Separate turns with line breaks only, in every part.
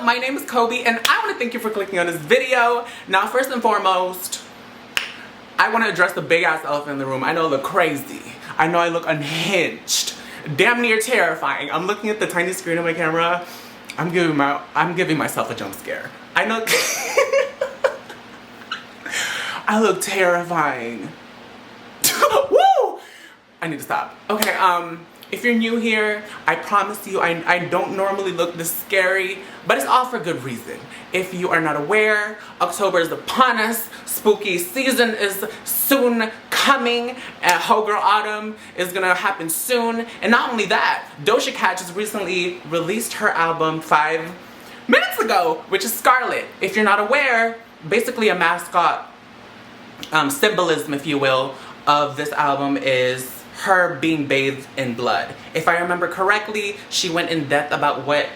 my name is Kobe and I want to thank you for clicking on this video. Now, first and foremost, I want to address the big ass elephant in the room. I know I look crazy. I know I look unhinged. Damn near terrifying. I'm looking at the tiny screen of my camera. I'm giving myself a jump scare. I know. I look terrifying. Woo! I need to stop. Okay, if you're new here, I promise you I don't normally look this scary, but it's all for good reason. If you are not aware, October is upon us. Spooky season is soon coming, and Whole Girl Autumn is gonna happen soon. And not only that, Doja Cat just recently released her album 5 minutes ago, which is Scarlet. If you're not aware, basically a mascot symbolism, if you will, of this album is her being bathed in blood. If I remember correctly, she went in depth about what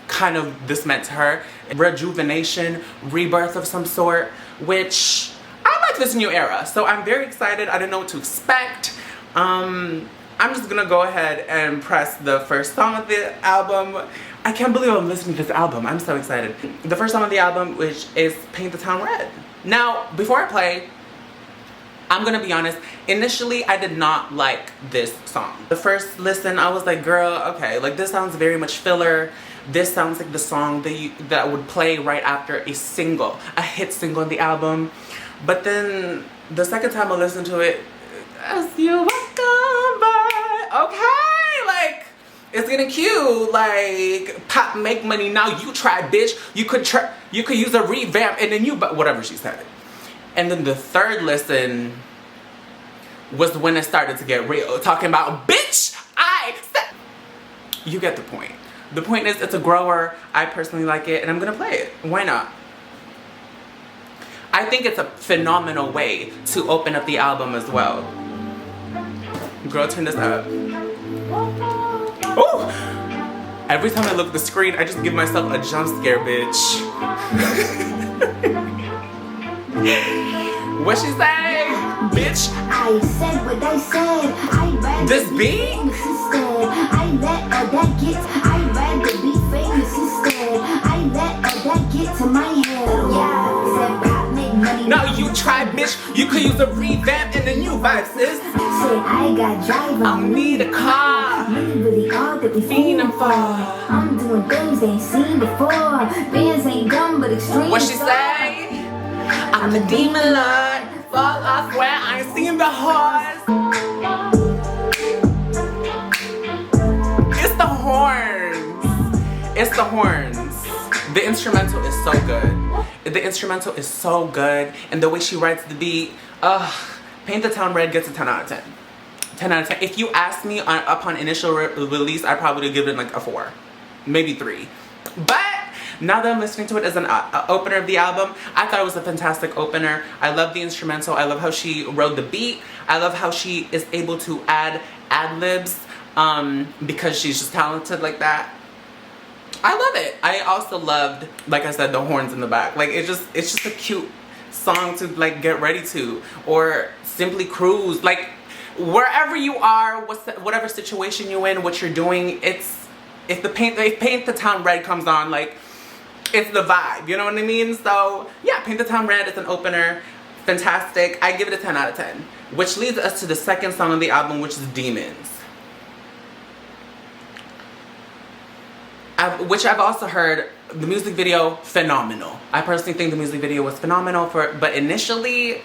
kind of this meant to her. Rejuvenation, rebirth of some sort, which I like this new era. So I'm very excited. I didn't know what to expect. I'm just gonna go ahead and press the first song of the album. I can't believe I'm listening to this album. I'm so excited. The first song of the album, which is Paint the Town Red. Now, before I play, I'm gonna be honest, initially I did not like this song. The first listen, I was like, girl, okay, like this sounds very much filler. This sounds like the song that would play right after a hit single on the album. But then the second time I listened to it, as you walk on by, okay, like it's getting cute. Like pop, make money now. You try, bitch. You could use a revamp, and then but whatever she said. And then the third listen was when it started to get real. Talking about, bitch, I said. You get the point. The point is, it's a grower. I personally like it, and I'm gonna play it. Why not? I think it's a phenomenal way to open up the album as well. Girl, turn this up. Ooh! Every time I look at the screen, I just give myself a jump scare, bitch. What she say? Bitch?
I said what I said. I rather
this
be
beat?
famous instead. I let all that get. I rather be famous instead. I let all that get to my head. Yeah, said pop make money.
No, you try, bitch. You could use a revamp in the new vibe, sis.
Said I got drive.
I'll need a car.
You really all that we
Fiending for.
I'm doing things they ain't seen before. Bands ain't dumb but extreme.
What she say? I'm a demon lord. Fall off where I ain't seen the horse. It's the horns. It's the horns. The instrumental is so good. The instrumental is so good. And the way she writes the beat, Paint the Town Red gets a 10 out of 10. 10 out of 10. If you ask me upon initial release, I probably would give it like a 4. Maybe 3. But now that I'm listening to it as an opener of the album, I thought it was a fantastic opener. I love the instrumental. I love how she wrote the beat. I love how she is able to add ad-libs because she's just talented like that. I love it. I also loved, like I said, the horns in the back. Like it's just a cute song to like get ready to, or simply cruise. Like wherever you are, whatever situation you're in, what you're doing, if Paint the Town Red comes on, like it's the vibe, you know what I mean? So yeah, Paint the Town Red is an opener. Fantastic. I give it a 10 out of 10. Which leads us to the second song of the album, which is Demons. Which I've also heard the music video, phenomenal. I personally think the music video was phenomenal but initially,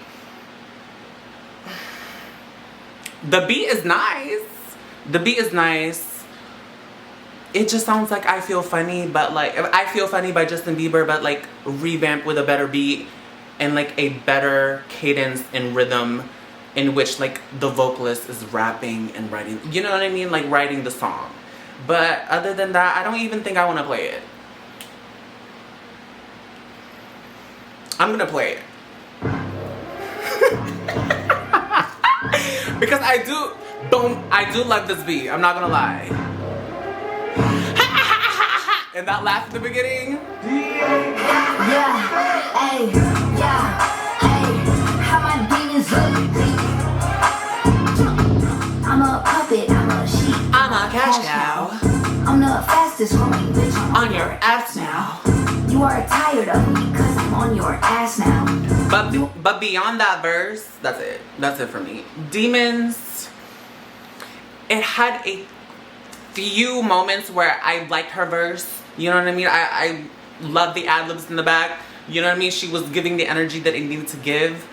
the beat is nice. The beat is nice. It just sounds like I Feel Funny, but like I Feel Funny by Justin Bieber, but like revamped with a better beat and like a better cadence and rhythm in which like the vocalist is rapping and writing, you know what I mean? Like writing the song. But other than that, I don't even think I want to play it. I'm gonna play it. Because I do love this beat, I'm not gonna lie. And that laugh at the beginning.
Yeah, hey, how my demons look. I'm a puppet, I'm a sheep.
I'm a cash cow.
I'm the fastest growing bitch
On your ass now.
You are tired of me because I'm on your ass now.
But beyond that verse, that's it. That's it for me. Demons, it had a few moments where I liked her verse. You know what I mean? I love the ad-libs in the back. You know what I mean? She was giving the energy that it needed to give.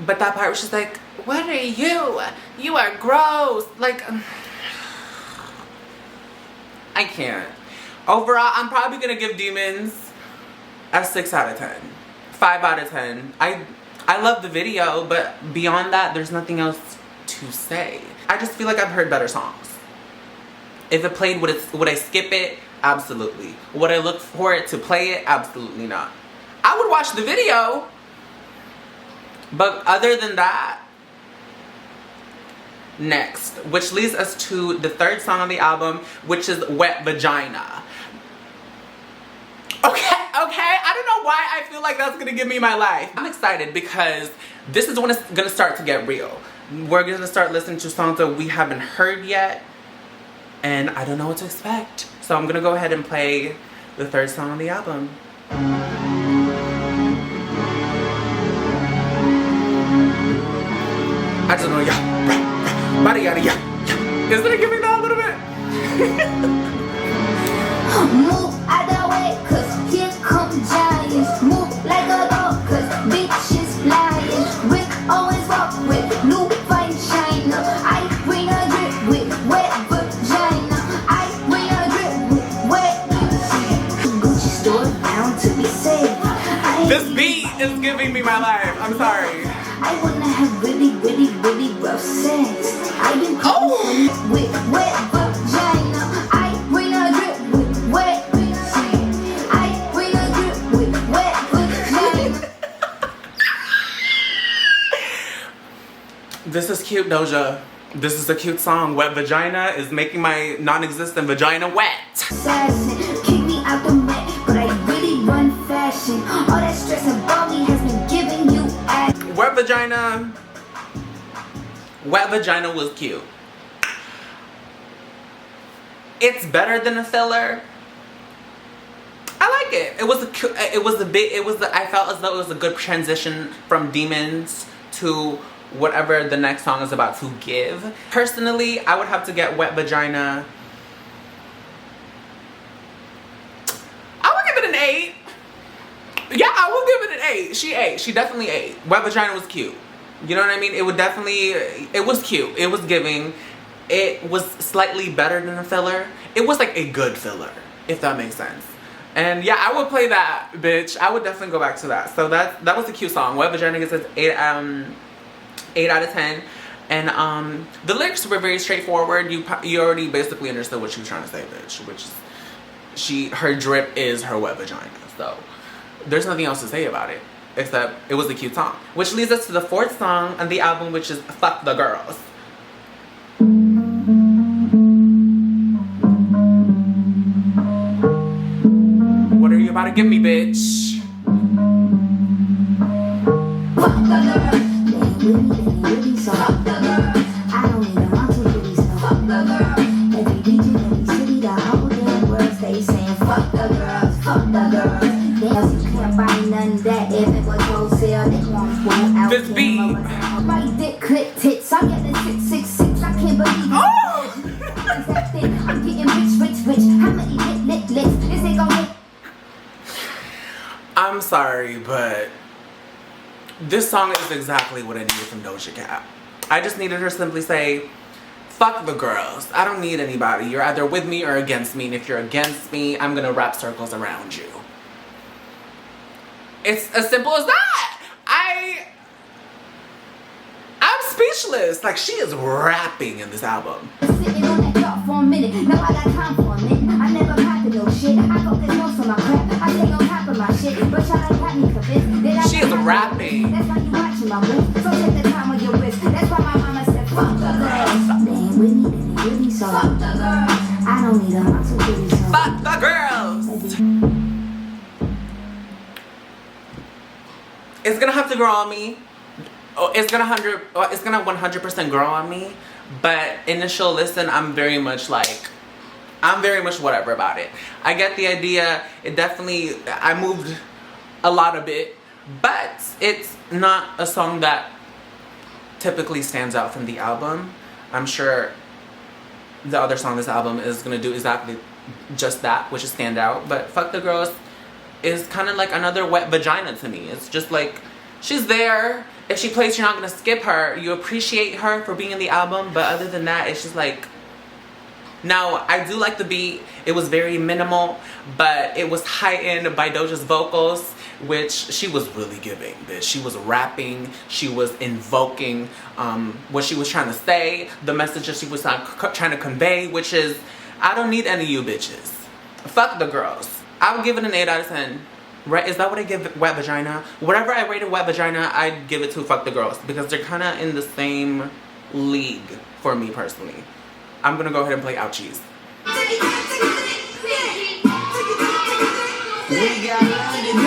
But that part was just like, what are you? You are gross. Like, I can't. Overall, I'm probably gonna give Demons a 6 out of 10. 5 out of 10. I love the video, but beyond that, there's nothing else to say. I just feel like I've heard better songs. If it played, would I skip it? Absolutely. Would I look for it to play it? Absolutely not. I would watch the video, but other than that, next, which leads us to the third song on the album, which is Wet Vagina. Okay, I don't know why I feel like that's gonna give me my life. I'm excited because this is when it's gonna start to get real. We're gonna start listening to songs that we haven't heard yet, and I don't know what to expect. So I'm gonna go ahead and play the third song on the album. I just know, yeah, body yada, yeah. Isn't it giving that a little bit?
Move out the way, cause here come giants. Move like a dog, cause bitches flying. Rick always walk with new fine china. I bring a drip with wet vagina. I bring a drip with wet vagina. Gucci store bound to be safe.
This beat is giving me my life. I'm sorry.
I wanna have really, really, really rough sex. I've been with wet vagina. I bring a drip with wet vagina. I bring a drip with wet vagina.
This is cute, Doja. This is a cute song. Wet Vagina is making my non-existent vagina wet.
Assassin, kick me out the mat, but I really run fashion. All that stress about me has been giving you ass.
Wet Vagina was cute. It's better than a filler. I like it. I felt as though it was a good transition from Demons to whatever the next song is about to give. Personally, I would have to get Wet Vagina. I would give it an 8. Yeah, I will give it an 8. She ate. She definitely ate. Wet Vagina was cute. You know what I mean? It was cute. It was giving. It was slightly better than a filler. It was like a good filler, if that makes sense. And yeah, I would play that, bitch. I would definitely go back to that. So that was a cute song. Wet Vagina gets an 8 out of 10. And the lyrics were very straightforward. You already basically understood what she was trying to say, bitch. Which is her drip is her wet vagina. So there's nothing else to say about it, except it was a cute song. Which leads us to the fourth song on the album, which is Fuck the Girls. What are you about to give me, bitch?
Fuck the girl. They really so. Fuck the girl. I don't even want to really so. Fuck the girl. Every region, every city, the whole damn world stay saying fuck the girls, fuck the girls. Damn, you can't buy none that if it was wholesale. They want full out.
This beat.
My dick clip tits. I'm getting 666. I can't believe it.
Oh!
I'm getting rich. How many lit? This ain't gon' hit.
I'm sorry, but this song is exactly what I needed from Doja Cat. I just needed her simply say, fuck the girls. I don't need anybody. You're either with me or against me. And if you're against me, I'm gonna wrap circles around you. It's as simple as that. I'm speechless. Like, she is rapping in this album.
Sitting on that yacht for a minute. Now I got time for a minute. I never poppin' no shit. I focus most on my crap. I stay on top of my shit. But y'all ain't got me convinced.
She is rapping.
That's why you watching my moves. So take the time on your wrist. That's why my mama said, fuck the girls. They ain't with me, then they really so. Fuck the girls. I don't need them, I'm too pretty so.
Fuck the girls. It's gonna have to grow on me. Oh, it's gonna 100% grow on me. But initial listen, I'm very much like, I'm very much whatever about it. I get the idea. It definitely, I moved a lot of it, but it's not a song that typically stands out from the album. I'm sure the other song on this album is gonna do exactly just that, which is stand out. But Fuck the Girls is kind of like another wet vagina to me. It's just like, she's there. If she plays, you're not gonna skip her. You appreciate her for being in the album, but other than that, it's just like. Now, I do like the beat. It was very minimal, but it was heightened by Doja's vocals, which she was really giving, bitch. She was rapping, she was invoking what she was trying to say, the message that she was trying to convey, which is, I don't need any of you bitches. Fuck the girls. I would give it an 8 out of 10. Right? Is that what I give Wet Vagina? Whatever I rated Wet Vagina, I'd give it to Fuck the Girls, because they're kind of in the same league for me personally. I'm gonna go ahead and play Ouchies. I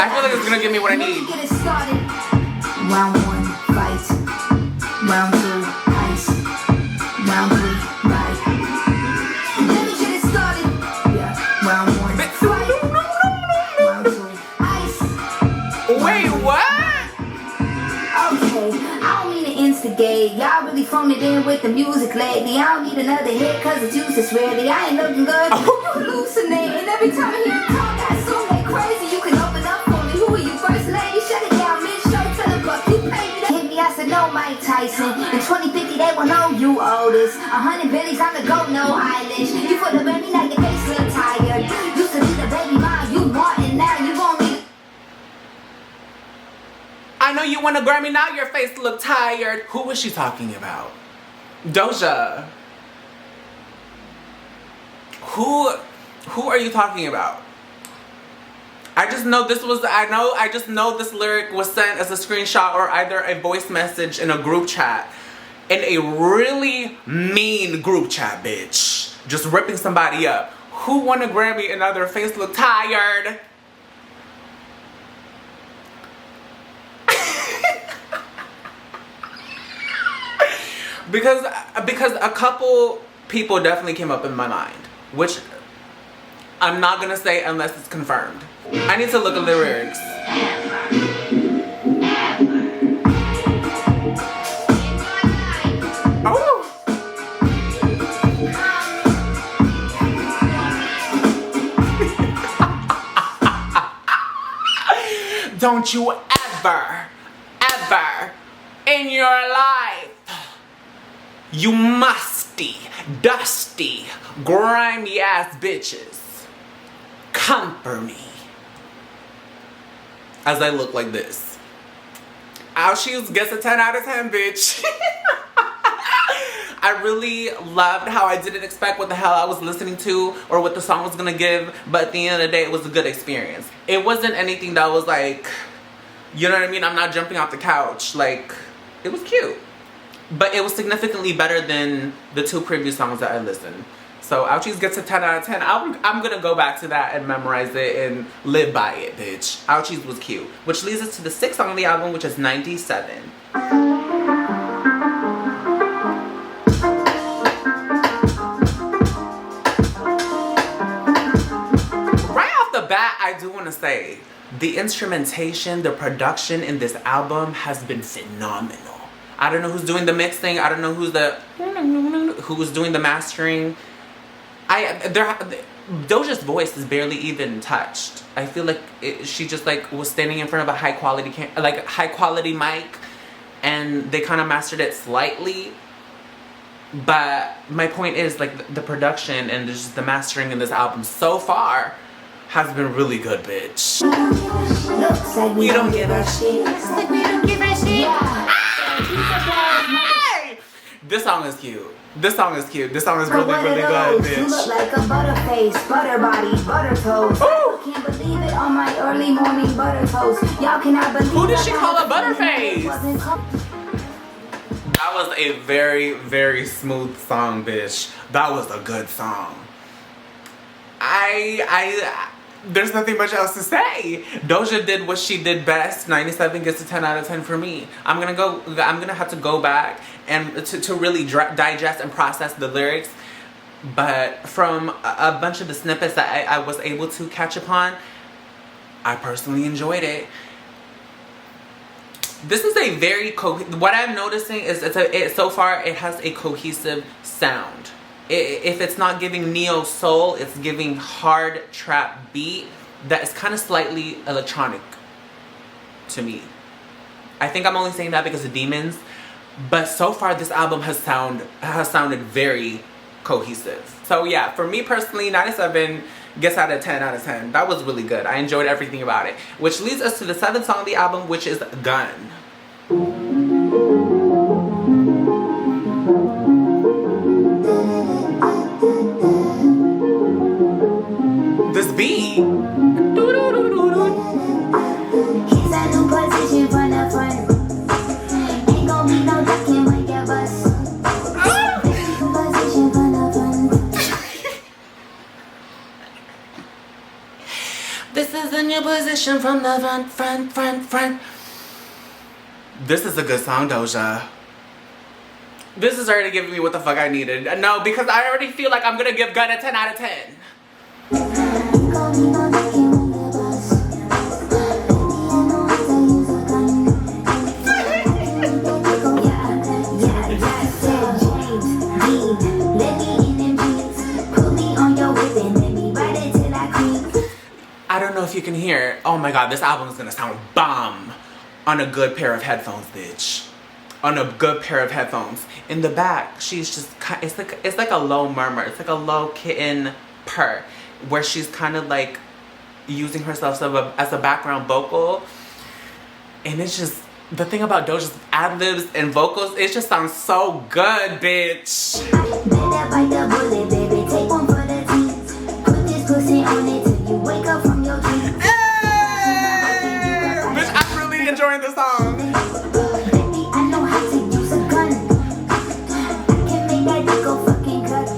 feel like it's gonna give me what I need.
Round 1, fight. Round 2, ice. Round 3, ride. Let me get it started. Yeah. Round 1, fight. Round 2, ice.
Wait, what?
Okay, I don't mean to instigate. Y'all really phoned it in with the music lately. I don't need another hit cause it's useless really. I ain't looking good. You hallucinating. Every time I hear you talk, I assume they crazy. You can open up for me. Who are you, first lady? Shut it down, mid-show. Tell them fuck you paid me. Hit me, I said no, Mike Tyson. In 2050, they will know you owe this. 100 billies, I'm the GOAT, no eyelash. You put the baby like your face look tired. Used to be the baby mom you want, and now you want me.
I know you want a Grammy, now your face look tired. Who was she talking about? Doja. Who are you talking about? I just know I just know this lyric was sent as a screenshot or either a voice message in a group chat. In a really mean group chat, bitch. Just ripping somebody up. Who won a Grammy and now their face look tired? Because a couple people definitely came up in my mind, which I'm not gonna say unless it's confirmed. I need to look at the lyrics. Oh! Don't you ever in your life, you musty, dusty, grimy ass bitches, come for me as I look like this. Ouchies gets a 10 out of 10, bitch. I really loved how I didn't expect what the hell I was listening to or what the song was gonna give, but at the end of the day, it was a good experience. It wasn't anything that was like, you know what I mean? I'm not jumping off the couch. Like, it was cute. But it was significantly better than the 2 previous songs that I listened. So Ouchies gets a 10 out of 10. I'm gonna go back to that and memorize it and live by it, bitch. Ouchies was cute. Which leads us to the 6th song on the album, which is 97. Right off the bat, I do want to say, the instrumentation, the production in this album has been phenomenal. I don't know who's doing the mixing. I don't know who's doing the mastering. Doja's voice is barely even touched. I feel like she just like was standing in front of a high quality mic, and they kind of mastered it slightly. But my point is, like, the production and just the mastering in this album so far has been really good, bitch.
Looks like we don't give a shit. Looks like we don't give a shit. Yeah.
This song is cute. This song is cute. This song is really, really good, bitch.
You look like a butterface, butter body, butter toast. I can't believe it on my early morning butter toast. Y'all cannot believe.
Who did she call a butterface? That was a very, very smooth song, bitch. That was a good song. There's nothing much else to say. Doja did what she did best. 97 gets a 10 out of 10 for me. I'm gonna have to go back and to really digest and process the lyrics. But from a bunch of the snippets that I was able to catch upon, I personally enjoyed it. This is a very what I'm noticing is so far it has a cohesive sound. If it's not giving neo soul, it's giving hard trap beat that is kind of slightly electronic to me. I think I'm only saying that because of Demons, but so far this album has sounded very cohesive. So yeah, for me personally, 97 gets out of 10 out of 10. That was really good. I enjoyed everything about it. Which leads us to the 7th song of the album, which is Gun. This beat.
He's a new position from the front. Ain't gon' be no ducking when you bust. Position from the front.
This is a new position from the front. This is a good song, Doja. This is already giving me what the fuck I needed. No, because I already feel like I'm gonna give Gun a 10 out of 10.
Ain't gon' be no ducking when you bust. Baby, I know how to use a gun. Yeah, said James Dean. Let me in them jeans. Put me on your whip and let me ride it till I creep.
I don't know if you can hear. Oh my god, this album is gonna sound bomb on a good pair of headphones, bitch. On a good pair of headphones. In the back, she's just it's like a low murmur. It's like a low kitten purr, where she's kind of like using herself as a background vocal. And it's just the thing about Doja's ad-libs and vocals, it just sounds so good, bitch.
Better bite the bullet, baby. Take one for the team. Put this pussy on it till you wake up from your dreams.
Bitch, I'm really enjoying the song.
Baby, I know how to use a gun. I can make that dick go fucking cut to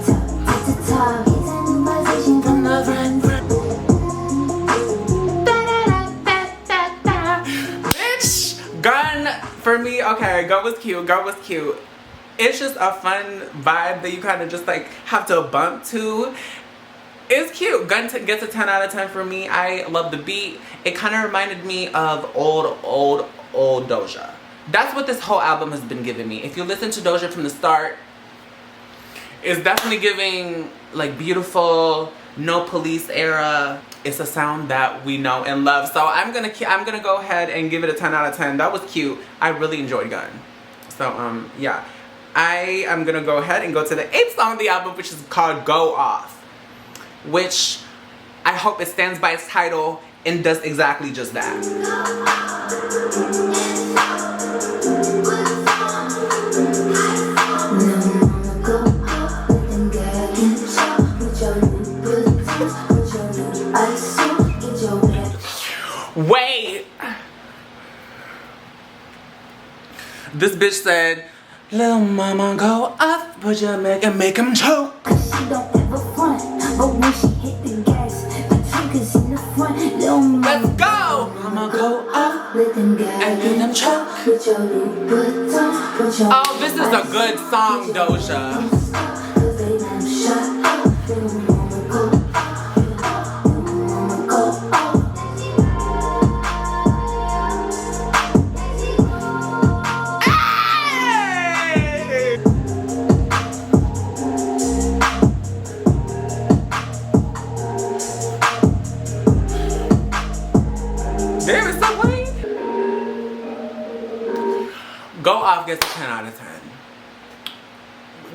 top. It's a new position from the front.
Bitch, Gun for me, okay, Gun was cute. It's just a fun vibe that you kind of just like have to bump to. It's cute. Gun gets a 10 out of 10 for me. I love the beat. It kind of reminded me of old Doja. That's what this whole album has been giving me. If you listen to Doja from the start, it's definitely giving like beautiful, no police era. It's a sound that we know and love. So I'm gonna go ahead and give it a 10 out of 10. That was cute. I really enjoyed Gun. So yeah. I am gonna go ahead and go to the 8th song of the album, which is called Go Off. Which I hope it stands by its title and does exactly just that. Wait! This bitch said, "Lil' mama go off, put your make him choke."
She don't ever front, but when she hit the gas, the trunk is in the front. Little mama,
Let's go! Mama go off
let them gas
and let them choke.
Put your Louboutin, put your
Oh, this is a good song, Doja.
Cause they done shut up. Little mama go off. Little mama go off.
There is some way. Go Off gets a 10 out of 10.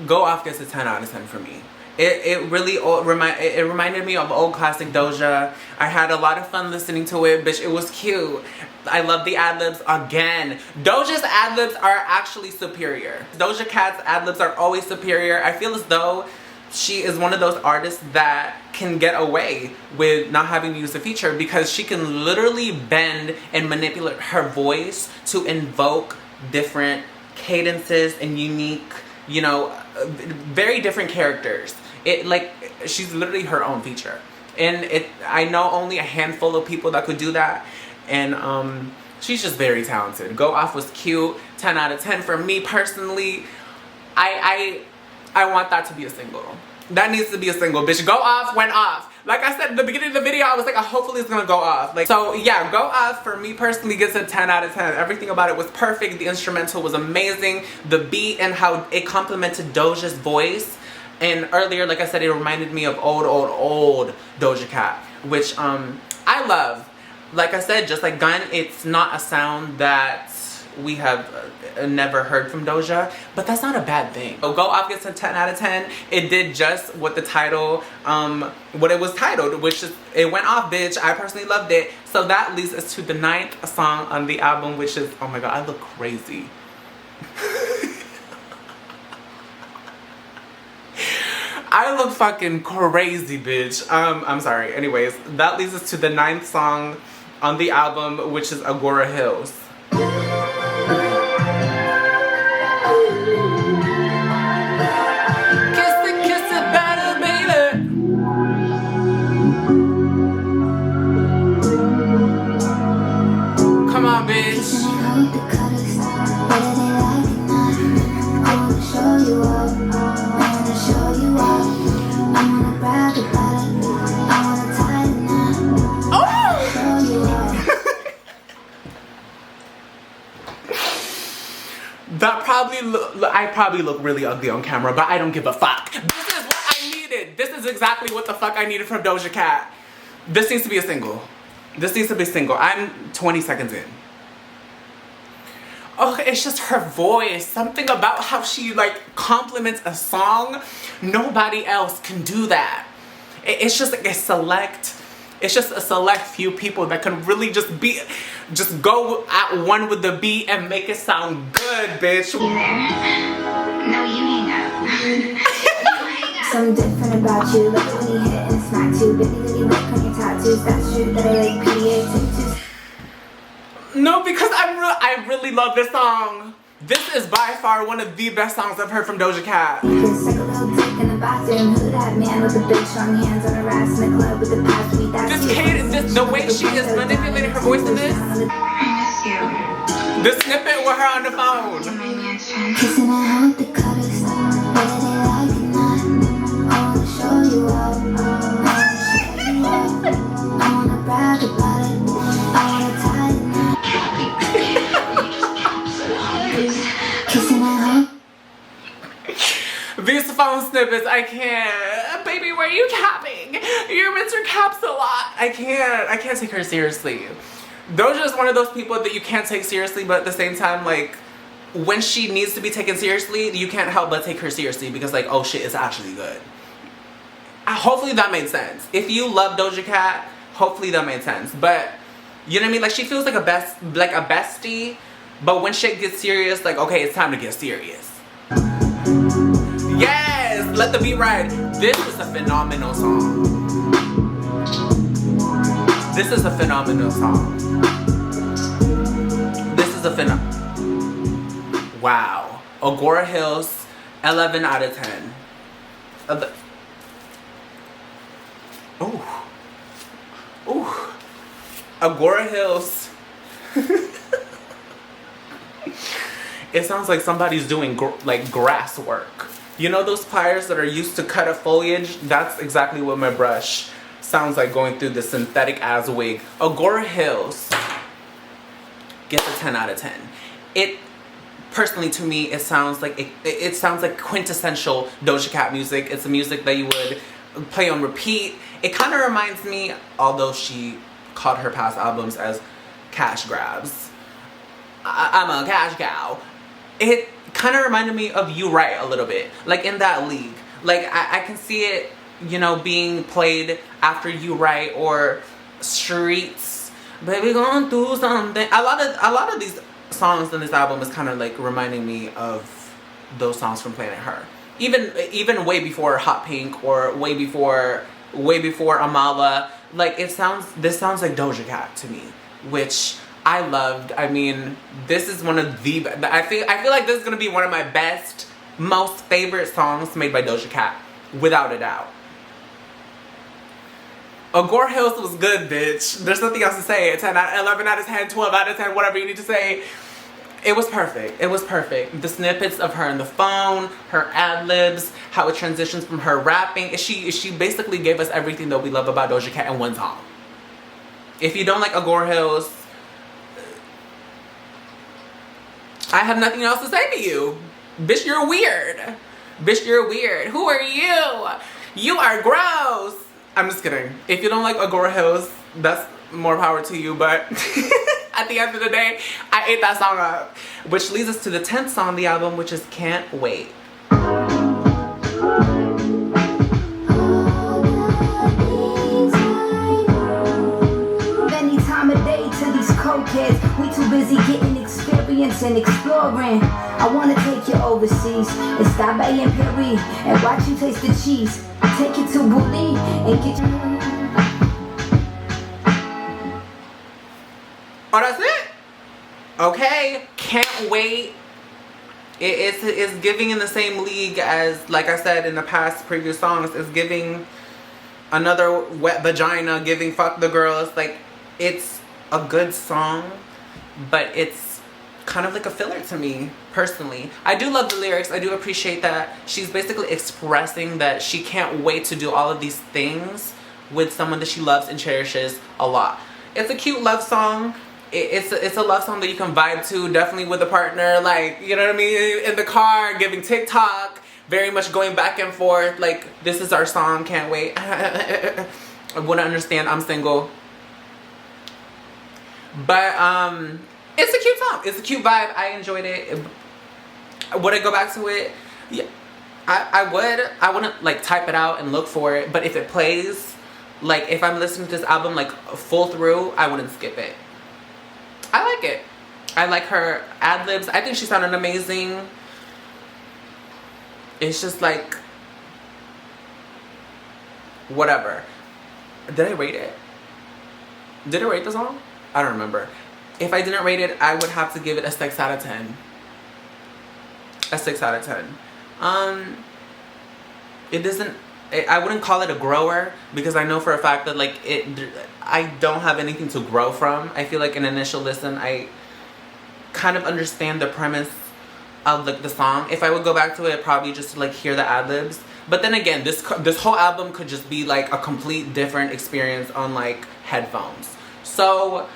Go Off gets a 10 out of 10 for me. It really reminded me of old classic Doja. I had a lot of fun listening to it, bitch. It was cute. I love the ad-libs again. Doja's ad-libs are actually superior. Doja Cat's ad-libs are always superior. I feel as though she is one of those artists that can get away with not having to use a feature because she can literally bend and manipulate her voice to invoke different cadences and unique, you know, very different characters. She's literally her own feature. And I know only a handful of people that could do that. And she's just very talented. Go Off was cute. 10 out of 10 for me personally. I want that to be a single. That needs to be a single, bitch. Go Off went off. Like I said in the beginning of the video, I was like, hopefully it's gonna go off. Like, so yeah, Go Off for me personally gets a 10 out of 10. Everything about it was perfect. The instrumental was amazing. The beat and how it complemented Doja's voice. And earlier, like I said, it reminded me of old Doja Cat, which I love. Like I said, just like Gun, it's not a sound that we have never heard from Doja, but that's not a bad thing. So Go Off gets a 10 out of 10. It did just what the title, what it was titled, which is, it went off, bitch. I personally loved it. So that leads us to the 9th song on the album, which is, oh my god, I look crazy. I look fucking crazy, bitch. I'm sorry. Anyways, that leads us to the 9th song on the album, which is Agora Hills. I probably look really ugly on camera, but I don't give a fuck. This is what I needed. This is exactly what the fuck I needed from Doja Cat. This needs to be a single. This needs to be a single. I'm 20 seconds in. Oh, it's just her voice. Something about how she like compliments a song. Nobody else can do that. It's just like a select few people that can really just go at one with the beat and make it sound good, bitch.
You there? No, you hang up. Something different about you, like when you hit and smack too. Baby, that you look on your tattoos, that's true that I like PDA tattoos.
No, because I really love this song. This is by far one of the best songs I've heard from Doja Cat. The way she is manipulating her voice in this. The snippet with her on the phone. These phone snippets, I can't. Baby, where are you capping? You're Mr. Caps a lot. I can't take her seriously. Doja is one of those people that you can't take seriously, but at the same time, like, when she needs to be taken seriously, you can't help but take her seriously because, like, oh shit, it's actually good. Hopefully that made sense. If you love Doja Cat, hopefully that made sense. But, you know what I mean? Like, she feels like a bestie, but when shit gets serious, like, okay, it's time to get serious. Yes! Let the beat ride. This is a phenomenal song. This is a phenomenal song. This is a wow. Agora Hills, 11 out of 10. Ooh. Ooh. Agora Hills. It sounds like somebody's doing like grass work. You know those pliers that are used to cut a foliage? That's exactly what my brush sounds like going through the synthetic ass wig. Agora Hills gets a 10 out of 10. It personally, to me, it sounds like it sounds like quintessential Doja Cat music. It's a music that you would play on repeat. It kind of reminds me, although she called her past albums as cash grabs. I'm a cash cow. It kind of reminded me of You Right a little bit, like in that league. Like I can see it, you know, being played after You Right or Streets. Baby, going through something. A lot of these songs in this album is kind of like reminding me of those songs from Planet Her. Even way before Hot Pink or way before Amala. Like this sounds like Doja Cat to me, which I loved. I mean, this is one of the, I feel like this is gonna be one of my best, most favorite songs made by Doja Cat, without a doubt. Agora Hills was good, bitch. There's nothing else to say. 11 out of 10, 12 out of 10, whatever you need to say. It was perfect. It was perfect. The snippets of her on the phone, her ad-libs, how it transitions from her rapping. She basically gave us everything that we love about Doja Cat in one song. If you don't like Agora Hills, I have nothing else to say to you. Bitch, you're weird. Bitch, you're weird. Who are you? You are gross. I'm just kidding. If you don't like Agora Hills, that's more power to you, but at the end of the day, I ate that song up. Which leads us to the 10th song on the album, which is Can't Wait.
Any time of day to these cokeheads, we too busy getting experience and exploring. I wanna take you overseas and stop by in Paris and watch you taste the cheese. Take you to Bully and get you.
Oh, that's it? Okay, Can't Wait. It's giving in the same league as, like I said in the past previous songs, it's giving another Wet Vagina, giving Fuck the Girls. Like, it's a good song, but it's kind of like a filler to me, personally. I do love the lyrics. I do appreciate that she's basically expressing that she can't wait to do all of these things with someone that she loves and cherishes a lot. It's a cute love song. It's a love song that you can vibe to, definitely with a partner, like, you know what I mean, in the car, giving TikTok, very much going back and forth, like, this is our song, can't wait. I wouldn't understand, I'm single. But, it's a cute song, it's a cute vibe, I enjoyed it. Would I go back to it? Yeah, I would. I wouldn't, like, type it out and look for it, but if it plays, like, if I'm listening to this album, like, full through, I wouldn't skip it. I like it. I like her ad-libs. I think she sounded amazing. It's just like, whatever. Did I rate it? Did I rate the song? I don't remember. If I didn't rate it, I would have to give it a 6 out of 10. A 6 out of 10. It doesn't, I wouldn't call it a grower, because I know for a fact that, like, I don't have anything to grow from. I feel like an initial listen, I kind of understand the premise of, like, the song. If I would go back to it, probably just to, like, hear the ad-libs. But then again, this whole album could just be, like, a complete different experience on, like, headphones. So,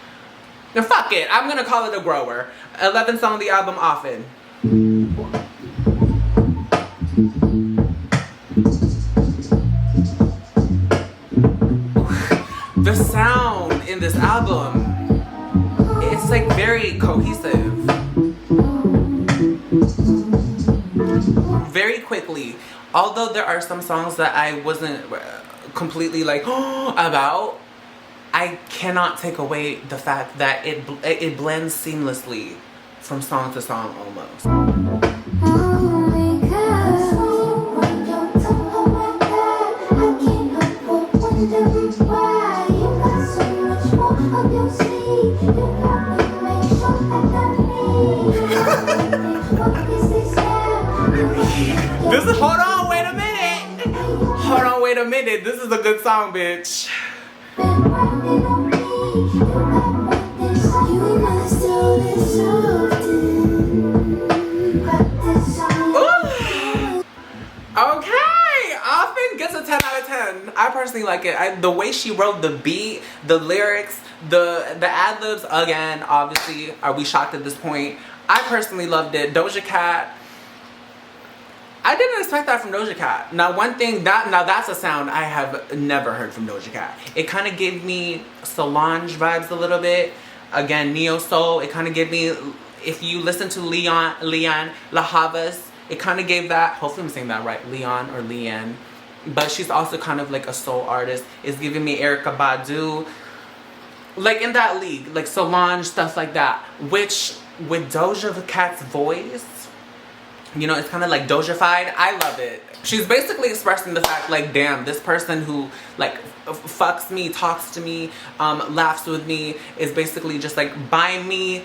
now fuck it. I'm gonna call it a grower. 11th song on the album, Often. The sound in this album, it's like very cohesive. Very quickly. Although there are some songs that I wasn't completely like about, I cannot take away the fact that it blends seamlessly from song to song almost. This is, hold on, wait a minute. Hold on, wait a minute. This is a good song, bitch. Ooh. Okay, Often gets a 10 out of 10. I personally like it. The way she wrote the beat, the lyrics, the ad-libs, again, obviously, are we shocked at this point? I personally loved it. Doja Cat, I didn't expect that from Doja Cat. Now one thing, now that's a sound I have never heard from Doja Cat. It kind of gave me Solange vibes a little bit. Again, neo soul. It kind of gave me, if you listen to Leon La Havas, it kind of gave that, hopefully I'm saying that right, Leon or Leanne. But she's also kind of like a soul artist. It's giving me Erykah Badu. Like in that league, like Solange, stuff like that. Which, with Doja Cat's voice, you know, it's kind of like Doja-fied. I love it. She's basically expressing the fact, like, damn, this person who, like, fucks me, talks to me, laughs with me, is basically just, like, buying me.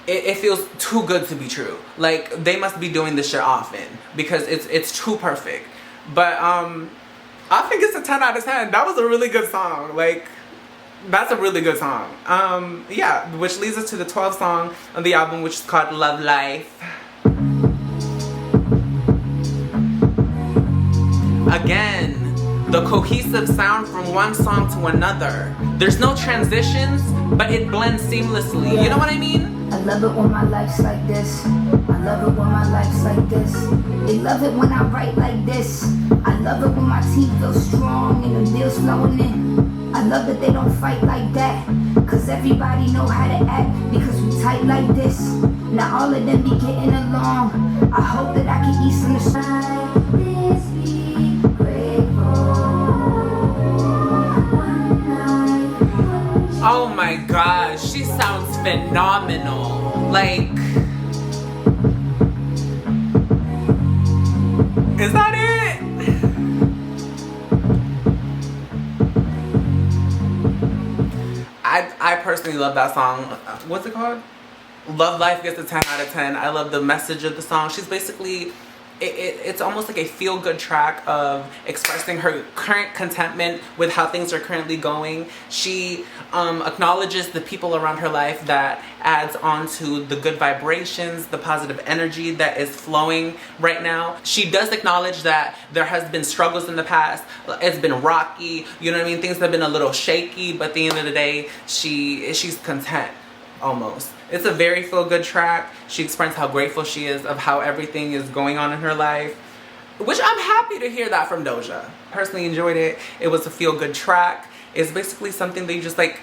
It feels too good to be true. Like, they must be doing this shit often, because it's too perfect. But, I think it's a 10 out of 10. That was a really good song. Like, That's a really good song. Yeah, which leads us to the 12th song on the album, which is called Love Life. Again, the cohesive sound from one song to another. There's no transitions, but it blends seamlessly. You know what I mean?
I love it when my life's like this. I love it when my life's like this. They love it when I write like this. I love it when my teeth feel strong and the bills flowing in. I love that they don't fight like that, cause everybody know how to act because we tight like this. Now all of them be getting along. I hope that I can eat some of this. Be grateful.
Oh my gosh, she sounds phenomenal. Like, is that it? I personally love that song. What's it called? Love Life gets a 10 out of 10. I love the message of the song. She's basically, it's almost like a feel-good track of expressing her current contentment with how things are currently going. She acknowledges the people around her life that adds on to the good vibrations, the positive energy that is flowing right now. She does acknowledge that there has been struggles in the past. It's been rocky, you know what I mean? Things have been a little shaky, but at the end of the day, she's content, almost. It's a very feel-good track. She expressed how grateful she is of how everything is going on in her life, which I'm happy to hear that from Doja. Personally enjoyed it. It was a feel-good track. It's basically something that you just like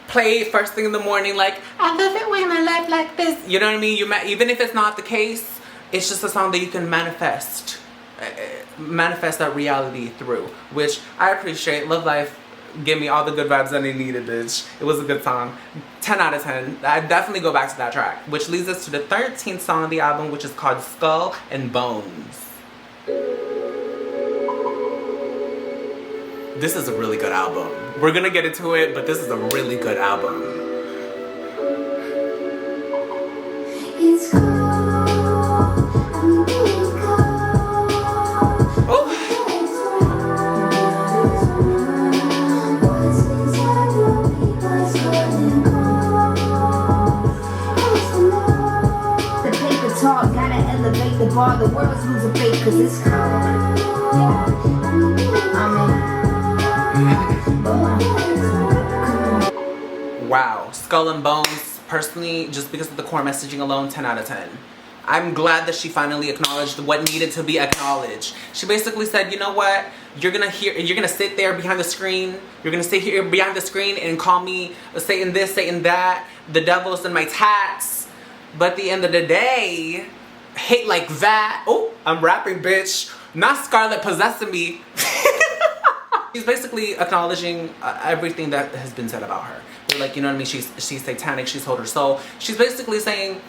play first thing in the morning, like, I love it when my life like this. You know what I mean? Even if it's not the case, it's just a song that you can manifest that reality through, which I appreciate. Love Life give me all the good vibes that I needed, bitch. It was a good song. 10 out of 10. I definitely go back to that track. Which leads us to the 13th song of the album, which is called Skull and Bones. This is a really good album. We're gonna get into it, but this is a really good album.
It's cold. The bar, the world's losing faith cause it's cold.
Wow, Skull and Bones, personally, just because of the core messaging alone, 10 out of 10. I'm glad that she finally acknowledged what needed to be acknowledged. She basically said, you know what? You're gonna sit there behind the screen. You're gonna sit here behind the screen and call me Satan this, Satan that. The devil's in my tats. But at the end of the day, hate like that. Oh, I'm rapping, bitch. Not Scarlet possessing me. She's basically acknowledging everything that has been said about her. They're like, you know what I mean? She's satanic. She's sold her soul. She's basically saying,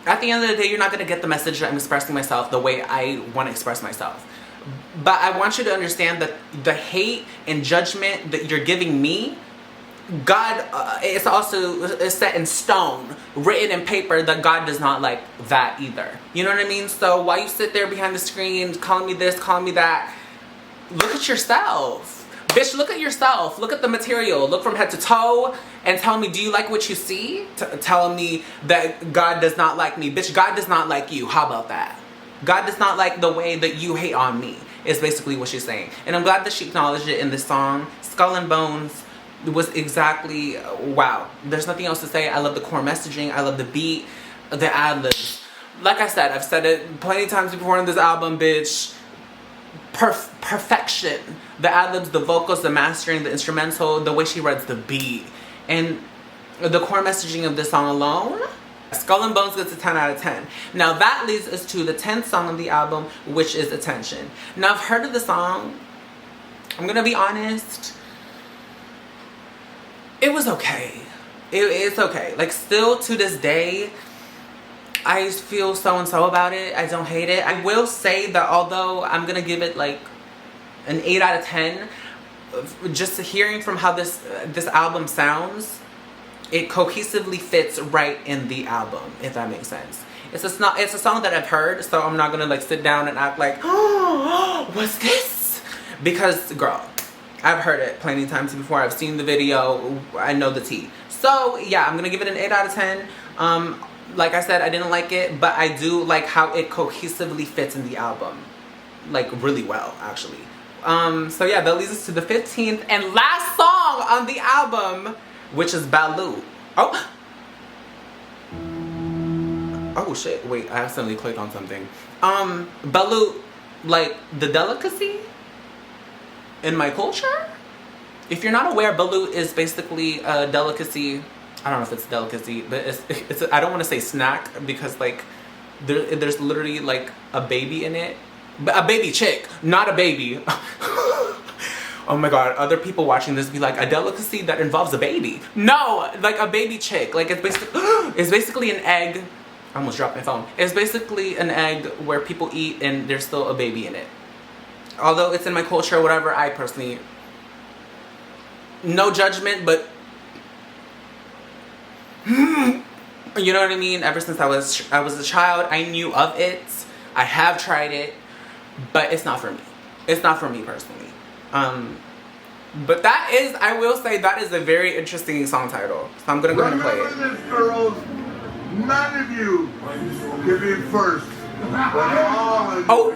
at the end of the day, you're not going to get the message that I'm expressing myself the way I want to express myself. But I want you to understand that the hate and judgment that you're giving me, God is also set in stone, written in paper, that God does not like that either. You know what I mean? So while you sit there behind the screen, calling me this, calling me that, look at yourself. Bitch, look at yourself. Look at the material. Look from head to toe and tell me, do you like what you see? Telling me that God does not like me. Bitch, God does not like you. How about that? God does not like the way that you hate on me, is basically what she's saying. And I'm glad that she acknowledged it in this song. Skull and Bones was exactly, wow. There's nothing else to say. I love the core messaging. I love the beat, the ad-libs. Like I said, I've said it plenty of times before in this album, bitch. Perfection. The ad-libs, the vocals, the mastering, the instrumental, the way she writes the beat. And the core messaging of this song alone, Skull and Bones gets a 10 out of 10. Now that leads us to the 10th song of the album, which is Attention. Now I've heard of the song. I'm gonna be honest. It was okay. It's okay. Like, still to this day, I feel so-and-so about it. I don't hate it. I will say that although I'm gonna give it like an 8 out of 10, just hearing from how this album sounds, it cohesively fits right in the album, if that makes sense. It's a song that I've heard, so I'm not gonna like sit down and act like, oh, what's this? Because, girl, I've heard it plenty of times before. I've seen the video. I know the tea. So yeah, I'm gonna give it an 8 out of 10. Like I said, I didn't like it, but I do like how it cohesively fits in the album. Like really well, actually. So yeah, that leads us to the 15th and last song on the album, which is Baloo. Oh shit, wait, I accidentally clicked on something. Baloo, like the delicacy in my culture? If you're not aware, Baloo is basically a delicacy. I don't know if it's a delicacy, but it's I don't want to say snack because like there's literally like a baby in it. A baby chick, not a baby. Oh my god, other people watching this be like, a delicacy that involves a baby. No, like a baby chick. Like it's basically an egg. I almost dropped my phone. It's basically an egg where people eat and there's still a baby in it. Although it's in my culture, whatever, I personally, no judgment, but you know what I mean? Ever since I was a child, I knew of it. I have tried it, but it's not for me. It's not for me personally. But that is, I will say, that is a very interesting song title. So I'm gonna go ahead and play it.
Remember this, girls. None of you can be first.
Oh.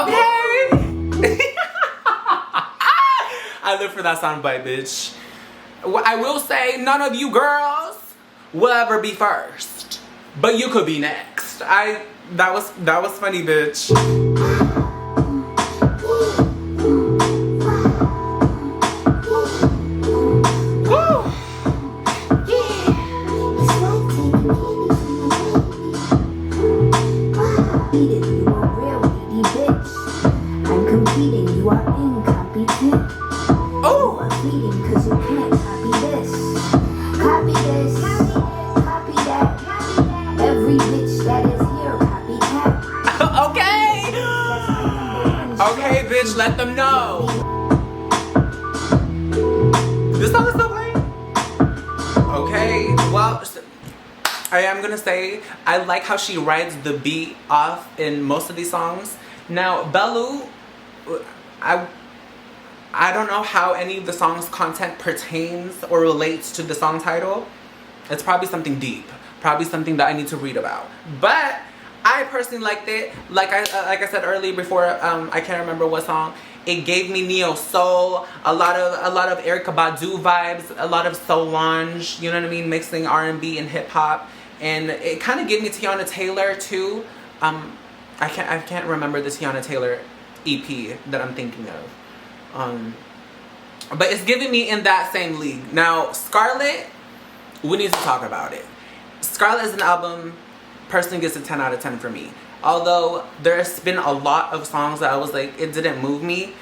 Okay. I live for that soundbite, bitch. I will say, none of you girls will ever be first, but you could be next. That was funny, bitch. Okay, bitch, let them know. This song is still playing? Okay, well, I am gonna say, I like how she rides the beat off in most of these songs. Now, Baloo, I don't know how any of the song's content pertains or relates to the song title. It's probably something deep. Probably something that I need to read about. But I personally liked it. Like I said earlier before, I can't remember what song. It gave me neo soul, a lot of Erykah Badu vibes, a lot of Solange, you know what I mean, mixing R&B and hip hop, and it kind of gave me Tiana Taylor too. I can't remember the Tiana Taylor EP that I'm thinking of. But it's giving me in that same league. Now, Scarlet, we need to talk about it. Scarlet is an album, personally gets a 10 out of 10 for me. Although there's been a lot of songs that I was like, it didn't move me.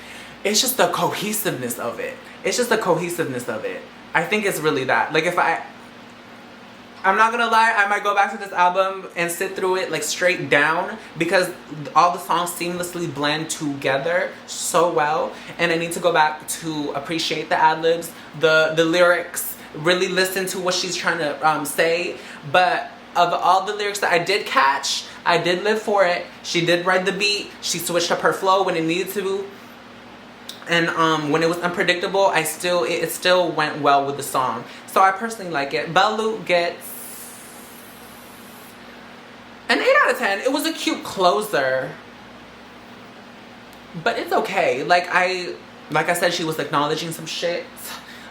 It's just the cohesiveness of it. It's just the cohesiveness of it. I think it's really that. Like if I'm not gonna lie, I might go back to this album and sit through it like straight down because all the songs seamlessly blend together so well, and I need to go back to appreciate the ad-libs, the lyrics, really listen to what she's trying to say. But of all the lyrics that I did catch, I did live for it. She did ride the beat. She switched up her flow when it needed to. And when it was unpredictable, it still went well with the song. So I personally like it. Baloo gets an 8 out of 10. It was a cute closer. But it's okay. Like I said, she was acknowledging some shit.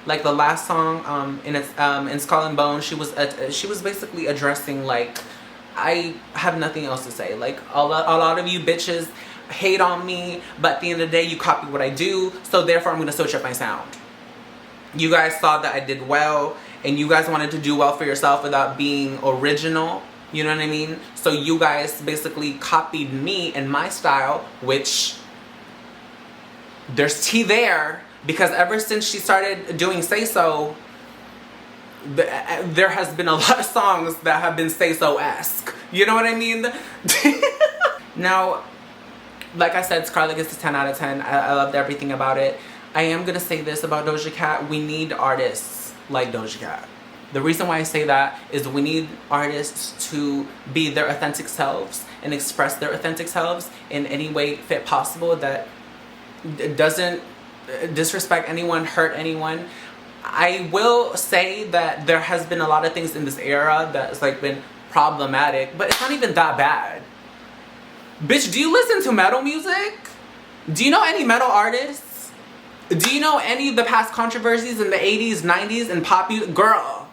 Like the last song in Skull and Bone, she was basically addressing like, I have nothing else to say. Like a lot of you bitches hate on me, but at the end of the day you copy what I do, so therefore I'm gonna switch up my sound. You guys saw that I did well, and you guys wanted to do well for yourself without being original, you know what I mean? So you guys basically copied me and my style, which there's tea there. Because ever since she started doing Say So, there has been a lot of songs that have been Say So-esque. You know what I mean? Now, like I said, Scarlet gets a 10 out of 10. I loved everything about it. I am going to say this about Doja Cat. We need artists like Doja Cat. The reason why I say that is we need artists to be their authentic selves and express their authentic selves in any way fit possible that doesn't disrespect anyone, hurt anyone. I will say that there has been a lot of things in this era that's like been problematic, but it's not even that bad. Bitch, do you listen to metal music? Do you know any metal artists? Do you know any of the past controversies in the 80s, 90s, and pop music? Girl.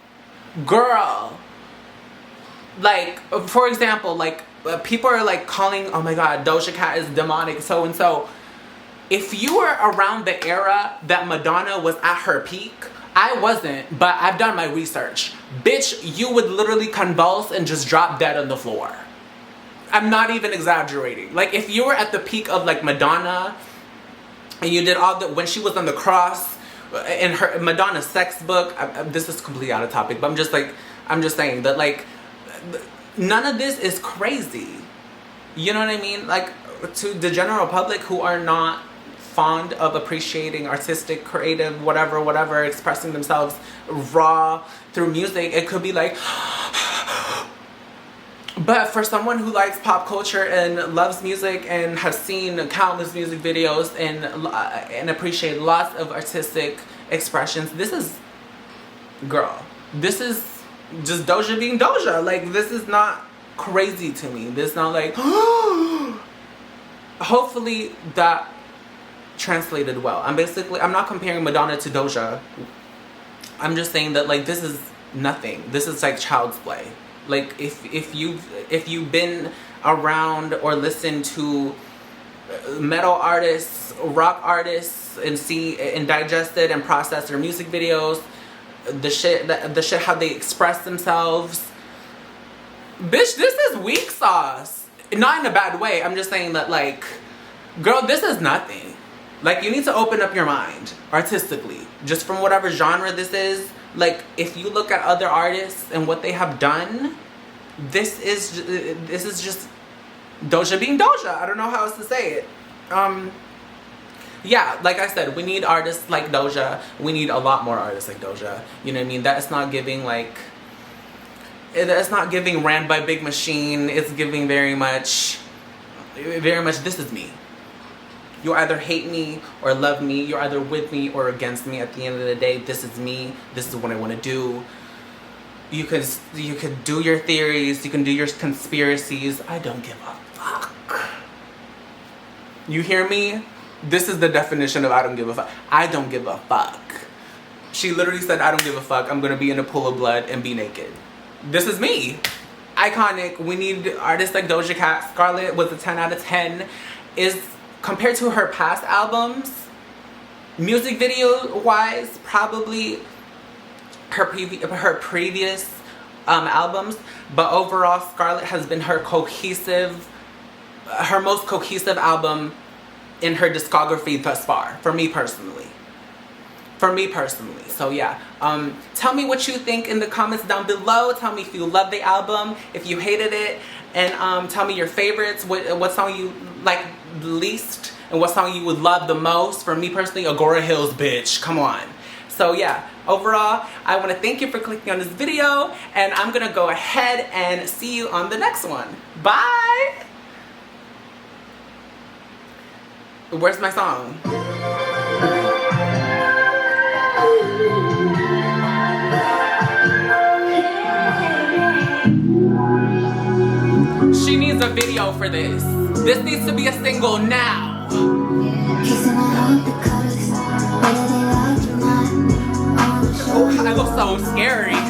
Like, for example, like, people are like calling, oh my god, Doja Cat is demonic, so and so. If you were around the era that Madonna was at her peak, I wasn't, but I've done my research. Bitch, you would literally convulse and just drop dead on the floor. I'm not even exaggerating. Like, if you were at the peak of like Madonna, and you did all the, when she was on the cross, in her Madonna's sex book, this is completely out of topic, but I'm just saying that like, none of this is crazy. You know what I mean? Like, to the general public who are not fond of appreciating artistic, creative, whatever, expressing themselves raw through music, it could be like, but for someone who likes pop culture and loves music and has seen countless music videos and appreciate lots of artistic expressions, this is just Doja being Doja. Like, this is not crazy to me. This is not like, hopefully that translated well. I'm not comparing Madonna to Doja. I'm just saying that like, this is nothing. This is like child's play. Like, if you've been around or listened to metal artists, rock artists, and digested and processed their music videos, the shit how they express themselves, bitch, this is weak sauce. Not in a bad way. I'm just saying that like, girl, this is nothing. Like, you need to open up your mind artistically, just from whatever genre this is. Like, if you look at other artists and what they have done, this is just Doja being Doja. I don't know how else to say it. Yeah, like I said, we need artists like Doja. We need a lot more artists like Doja. You know what I mean? That's not giving like, it's not giving ran by Big Machine. It's giving very much, this is me. You either hate me or love me. You're either with me or against me. At the end of the day, this is me. This is what I want to do. You could do your theories. You can do your conspiracies. I don't give a fuck. You hear me? This is the definition of I don't give a fuck. I don't give a fuck. She literally said, I don't give a fuck. I'm going to be in a pool of blood and be naked. This is me. Iconic. We need artists like Doja Cat. Scarlet was a 10 out of 10. Compared to her past albums, music video wise, probably her previous albums, but overall Scarlet has been her most cohesive album in her discography thus far, for me personally. So yeah, tell me what you think in the comments down below. Tell me if you love the album, if you hated it, and tell me your favorites, what song you like the least, and what song you would love the most. For me personally, Agora Hills, bitch, come on. So yeah, overall, I want to thank you for clicking on this video, and I'm gonna go ahead and see you on the next one. Bye! Where's my song? She needs a video for this. This needs to be a single now. Oh, I look so scary.